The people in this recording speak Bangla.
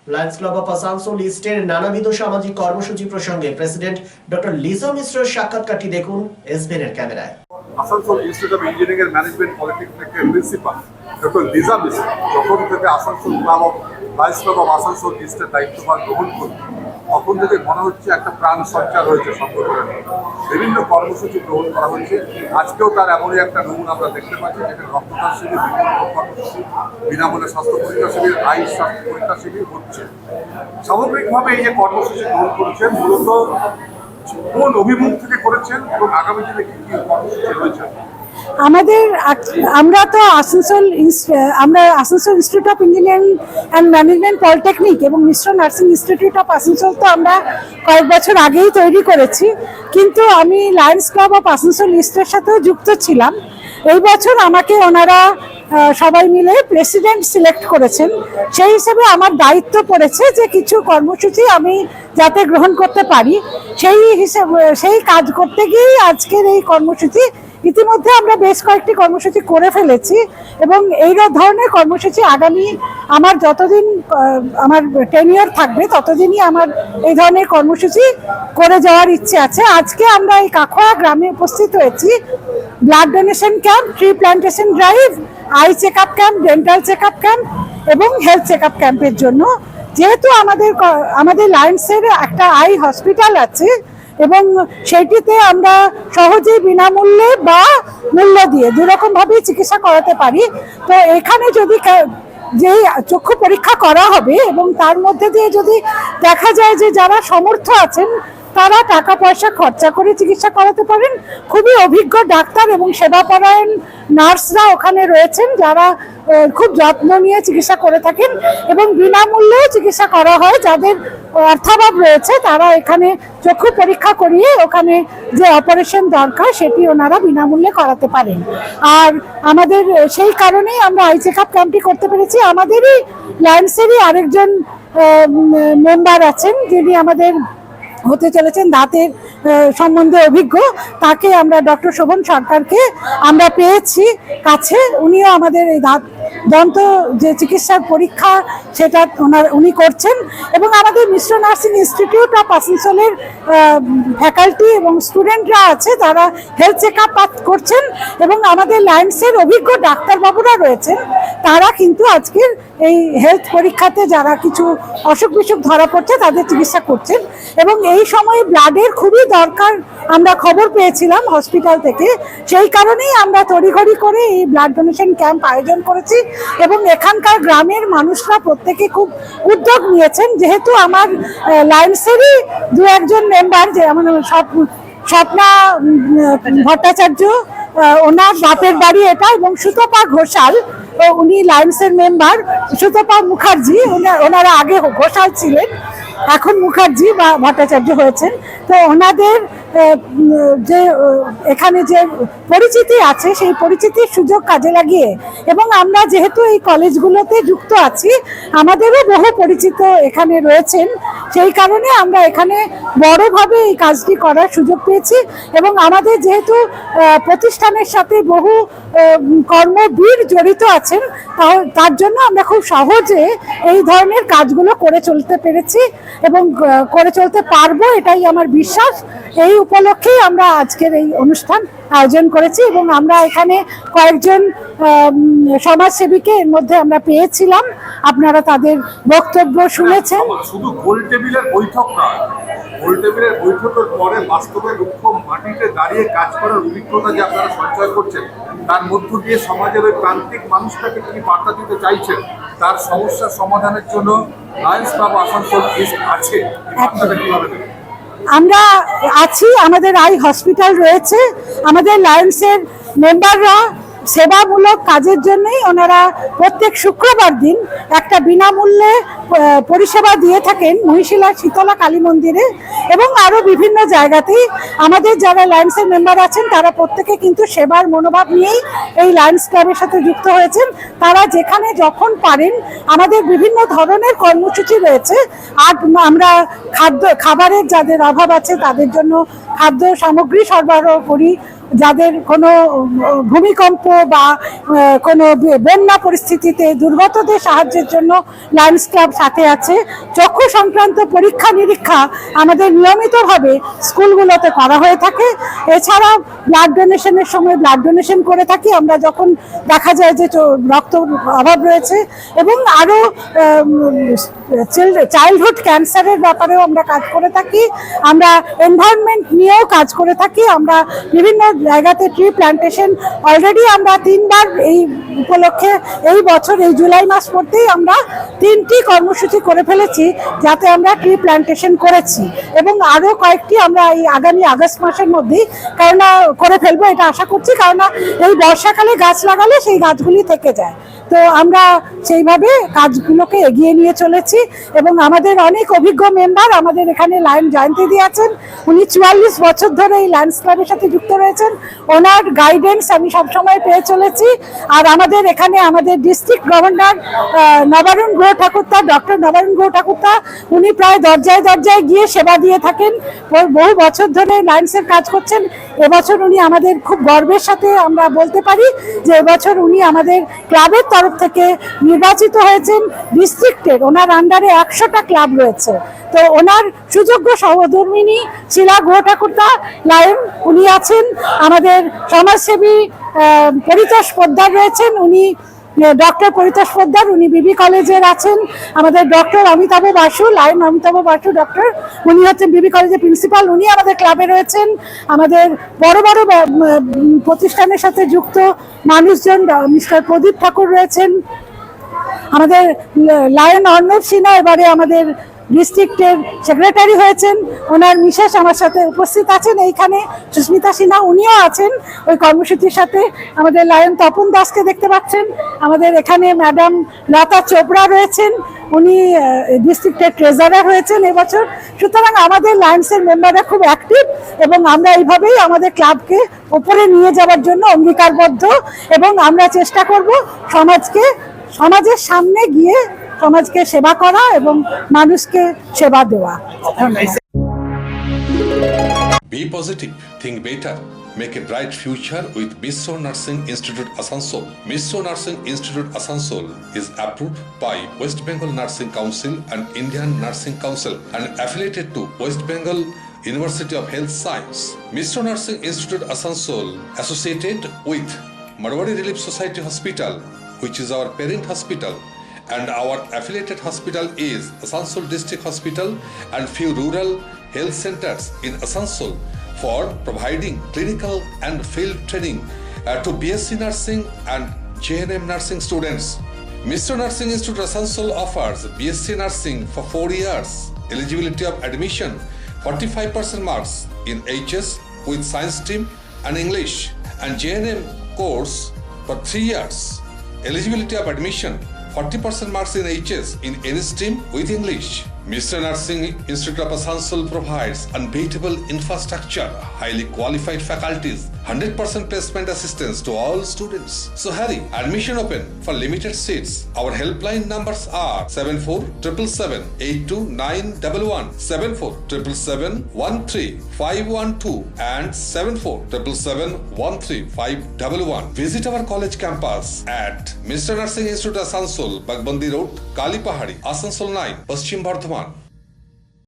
লায়ন্স ক্লাব অফ আসানসোল ইস্টের নানাবিধ সামাজিক কর্মসূচি প্রসঙ্গে প্রেসিডেন্ট ডক্টর লিজা মিশ্রের সাক্ষাৎকারটি দেখুন এসবিএন এর ক্যামেরায়। Asansol Institute of Engineering and Management পলিটেকনিকের প্রিন্সিপাল ডক্টর লিজা মিশ্র যখন থেকে Asansol club of Lions Club of Asansol ইস্টের দায়িত্বভার গ্রহণ করল, তখন থেকে মনে হচ্ছে একটা প্রাণ সঞ্চার হয়েছে সংগঠনের। বিভিন্ন কর্মসূচি গ্রহণ করা হয়েছে। আজকেও তার এমনই একটা নমুনা আমরা দেখতে পাচ্ছি, যেখানে রক্তদান শিবির, বিভিন্ন কর্মসূচি, বিনামূল্যে স্বাস্থ্য পরীক্ষা শিবির, আইন স্বাস্থ্য পরীক্ষা শিবির হচ্ছে। সামগ্রিকভাবে এই যে কর্মসূচি গ্রহণ করেছেন, মূলত কোন অভিমুখ থেকে করেছেন এবং আগামী দিনে কি কি কর্মসূচি রয়েছে? আমরা Asansol Institute of engineering and management polytechnic এবং মিশ্র নার্সিং ইনস্টিটিউট অফ আসানসোল তো আমরা কয়েক বছর আগেই তৈরি করেছি, কিন্তু আমি লায়ন্স ক্লাব অফ আসানসোল ইস্টের সাথেও যুক্ত ছিলাম। এই বছর আমাকে ওনারা সবাই মিলে প্রেসিডেন্ট সিলেক্ট করেছেন। সেই হিসেবে আমার দায়িত্ব পড়েছে যে কিছু কর্মসূচি আমি যাতে গ্রহণ করতে পারি, সেই কাজ করতে গিয়েই আজকের এই কর্মসূচি। ইতিমধ্যে আমরা বেশ কয়েকটি কর্মসূচি করে ফেলেছি এবং এই ধরনের কর্মসূচি আগামী আমার যতদিন আমার টেনিয়র থাকবে ততদিনই আমার এই ধরনের কর্মসূচি করে যাওয়ার ইচ্ছে আছে। আজকে আমরা এই কাখোয়া গ্রামে উপস্থিত হয়েছি blood donation camp, tree plantation drive, eye check up camp, dental check up camp এবং হেলথ চেক আপ ক্যাম্পের জন্য। যেহেতু আমাদের লায়ন্সের একটা আই হসপিটাল আছে এবং সেটিতে আমরা সহজেই বিনামূল্যে বা মূল্য দিয়ে দুরকমভাবেই চিকিৎসা করাতে পারি। তো এখানে যদি যেই চক্ষু পরীক্ষা করা হবে এবং তার মধ্যে দিয়ে যদি দেখা যায় যে যারা সমর্থ আছেন তারা টাকা পয়সা খরচা করে চিকিৎসা করাতে পারেন, খুবই অভিজ্ঞ ডাক্তার এবং সেবাপরায়ণ নার্সরা ওখানে রয়েছেন যারা খুব যত্ন নিয়ে চিকিৎসা করে থাকেন এবং বিনামূল্যেও চিকিৎসা করা হয়। যাদের অর্থাভাব রয়েছে তারা এখানে চক্ষু পরীক্ষা করিয়ে ওখানে যে অপারেশন দরকার সেটি ওনারা বিনামূল্যে করাতে পারেন। আর আমাদের সেই কারণেই আমরা আই চেক আপ ক্যাম্পটি করতে পেরেছি। আমাদেরই লায়ন্সেরই আরেকজন মেম্বার আছেন যিনি আমাদের হতে চলেছেন দাঁতের সম্বন্ধে অভিজ্ঞ, তাকে আমরা ডক্টর শোভন সরকারকে আমরা পেয়েছি কাছে। উনিও আমাদের এই দন্ত যে চিকিৎসার পরীক্ষা সেটা উনি করছেন এবং আমাদের মিশ্র নার্সিং ইনস্টিটিউট অফ আসানসোলের ফ্যাকাল্টি এবং স্টুডেন্টরা আছে তারা হেলথ চেক আপ করছেন এবং আমাদের লায়ন্সের অভিজ্ঞ ডাক্তারবাবুরা রয়েছেন, তারা কিন্তু আজকের এই হেলথ পরীক্ষাতে যারা কিছু অসুখ বিসুখ ধরা পড়ছে তাদের চিকিৎসা করছেন। এবং এই সময়ে ব্লাডের খুবই দরকার আমরা খবর পেয়েছিলাম হসপিটাল থেকে, সেই কারণেই আমরা তড়িঘড়ি করে এই ব্লাড ডোনেশন ক্যাম্প আয়োজন করেছি এবং এখানকার গ্রামের মানুষরা প্রত্যেকে খুব উদ্যোগ নিয়েছেন। যেহেতু আমার লায়ন্সেরই দু একজন মেম্বার, যে আমার স্বপ্না ভট্টাচার্য, ওনার বাপের বাড়ি এটা, এবং সুতপা ঘোষাল, উনি লায়ন্সের মেম্বার, সুতপা মুখার্জি, ওনারা আগে ঘোষাল ছিলেন, এখন মুখার্জি বা ভট্টাচার্য হয়েছেন। তো ওনাদের যে এখানে যে পরিচিতি আছে সেই পরিচিতির সুযোগ কাজে লাগিয়ে, এবং আমরা যেহেতু এই কলেজগুলোতে যুক্ত আছি আমাদেরও বহু পরিচিত এখানে রয়েছেন, সেই কারণে আমরা এখানে বড়ভাবে এই কাজটি করার সুযোগ পেয়েছি। এবং আমাদের যেহেতু প্রতিষ্ঠানের সাথে বহু কর্মবীর জড়িত আছেন, তার জন্য আমরা খুব সহজে এই ধরনের কাজগুলো করে চলতে পেরেছি এবং করে চলতে পারবো, এটাই আমার বিশ্বাস। এই উপলক্ষেই আমরা আজকের এই অনুষ্ঠান আয়োজন করেছি এবং আমরা এখানে কয়েকজন সমাজসেবীকে এর মধ্যে আমরা পেয়েছিলাম, আপনারা তাদের বক্তব্য শুনেছেন। শুধু গোল টেবিলের বৈঠক নয়, গোল টেবিলের বৈঠকের পরে বাস্তবে রুক্ষ মাটিতে দাঁড়িয়ে কাজ করার অভিজ্ঞতা যে আপনারা সঞ্চয় করছেন, তার মধ্য দিয়ে সমাজের ওই প্রান্তিক মানুষটাকে কি বার্তা দিতে চাইছেন, তার সমস্যার সমাধানের জন্য লায়ন্স ক্লাব আসানসোল ইস্ট আছে, বার্তাটা কিভাবে দেবেন? আমরা আছি, আমাদের আই হসপিটাল রয়েছে, আমাদের লায়ন্সের মেম্বাররা সেবামূলক কাজের জন্যই ওনারা প্রত্যেক শুক্রবার দিন একটা বিনামূল্যে পরিষেবা দিয়ে থাকেন মহিশিলা শীতলা কালী মন্দিরে এবং আরও বিভিন্ন জায়গাতেই। আমাদের যারা লায়ন্সের মেম্বার আছেন তারা প্রত্যেকে কিন্তু সেবার মনোভাব নিয়েই এই লায়ন্স ক্লাবের সাথে যুক্ত হয়েছেন। তারা যেখানে যখন পারেন, আমাদের বিভিন্ন ধরনের কর্মসূচি রয়েছে। আর আমরা খাবারের যাদের অভাব আছে তাদের জন্য খাদ্য সামগ্রী সরবরাহ করি, যাদের কোনো ভূমিকম্প বা কোনো বন্যা পরিস্থিতিতে দুর্গতদের সাহায্যের জন্য লায়ন্স ক্লাব সাথে আছে। চক্ষু সংক্রান্ত পরীক্ষা নিরীক্ষা আমাদের নিয়মিতভাবে স্কুলগুলোতে করা হয়ে থাকে। এছাড়া ব্লাড ডোনেশনের সময় ব্লাড ডোনেশন করে থাকি আমরা যখন দেখা যায় যে রক্ত অভাব রয়েছে, এবং আরও চাইল্ডহুড ক্যান্সারের ব্যাপারেও আমরা কাজ করে থাকি। আমরা এনভায়রনমেন্ট নিয়েও কাজ করে থাকি। আমরা বিভিন্ন জায়গাতে ট্রি প্ল্যান্টেশন অলরেডি আমরা 3বার এই উপলক্ষে এই বছর এই জুলাই মাস পড়তেই আমরা 3টি কর্মসূচি করে ফেলেছি যাতে আমরা ট্রি প্ল্যান্টেশন করেছি, এবং আরও কয়েকটি আমরা এই আগামী আগস্ট মাসের মধ্যেই করে ফেলবো এটা আশা করছি, কারণ এই বর্ষাকালে গাছ লাগালে সেই গাছগুলি থেকে যায়। তো আমরা সেইভাবে কাজগুলোকে এগিয়ে নিয়ে চলেছি, এবং আমাদের অনেক অভিজ্ঞ মেম্বার আমাদের এখানে লায়ন জয়ন্তী আছেন। উনি 44 বছর ধরে এই লায়ন্স ক্লাবের সাথে যুক্ত রয়েছেন। ওনার গাইডেন্স আমি সবসময় পেয়ে চলেছি। আর আমাদের এখানে আমাদের district governor Nabarun Guha Thakurta, doctor Nabarun Guha Thakurta, উনি প্রায় দরজায় দরজায় গিয়ে সেবা দিয়ে থাকেন। বহু বছর ধরে লায়ন্সের কাজ করছেন। এবছর উনি আমাদের খুব গর্বের সাথে আমরা বলতে পারি যে এবছর উনি আমাদের ক্লাবের তরফ থেকে নির্বাচিত হয়েছেন ডিস্ট্রিক্টের। ওনার আন্ডারে 100টা ক্লাব রয়েছে। তো ওনার সুযোগ্য সহধর্মিনী শিলা গুহ ঠাকুরতা লায়ন উনি আছেন। আমাদের সমাজসেবী পরিতোষ পোদ্দার রয়েছেন, উনি ডক্টর পরিতোষ পোদ্দার, উনি বিবি কলেজের আছেন। আমাদের doctor Amitabh Basu, lion Amitabh Basu doctor, উনি হচ্ছেন বিবি কলেজের প্রিন্সিপাল, উনি আমাদের ক্লাবে রয়েছেন। আমাদের বড় বড় প্রতিষ্ঠানের সাথে যুক্ত মানুষজন, মিস্টার প্রদীপ ঠাকুর রয়েছেন। আমাদের লায়ন অর্ণব সিনহা এবারে আমাদের ডিস্ট্রিক্টের সেক্রেটারি হয়েছেন, ওনার মিসেস আমার সাথে উপস্থিত আছেন এইখানে, সুস্মিতা সিনহা, উনিও আছেন ওই কর্মসূচির সাথে। আমাদের লায়ন তপন দাসকে দেখতে পাচ্ছেন। আমাদের এখানে ম্যাডাম লতা চোপড়া রয়েছেন, উনি ডিস্ট্রিক্টের ট্রেজারার হয়েছেন এবছর। সুতরাং আমাদের লায়ন্সের মেম্বাররা খুব অ্যাক্টিভ, এবং আমরা এইভাবেই আমাদের ক্লাবকে ওপরে নিয়ে যাওয়ার জন্য অঙ্গীকারবদ্ধ, এবং আমরা চেষ্টা করব সমাজের সামনে গিয়ে সমাজকে সেবা করা এবং মানুষকে সেবা দেওয়া। Be positive, think better, make a bright future with Mishra Nursing Institute Asansol. Mishra Nursing Institute Asansol is approved by West Bengal Nursing Council and Indian Nursing Council and affiliated to West Bengal University of Health Science. Mishra Nursing Institute Asansol associated with Marwari Relief Society Hospital, which is our parent hospital, and our affiliated hospital is Asansol District Hospital and few rural health centers in Asansol for providing clinical and field training to BSc Nursing and JNM Nursing students. Mishra Nursing Institute Asansol offers BSc Nursing for 4 years. Eligibility of admission 45% marks in HS with science stream and English, and JNM course for 3 years. Eligibility of admission 40% marks in HS in any stream with English. Mishra Nursing Institute of Asansol provides unbeatable infrastructure, highly qualified faculties, 100% placement assistance to all students. So hurry, admission open for limited seats. Our helpline numbers are 7477782911, 7477713512 and 7477713511. Visit our college campus at Mishra Nursing Institute Asansol, Bagbandi Road, Kalipahari, Asansol 9, Paschim Bardhaman.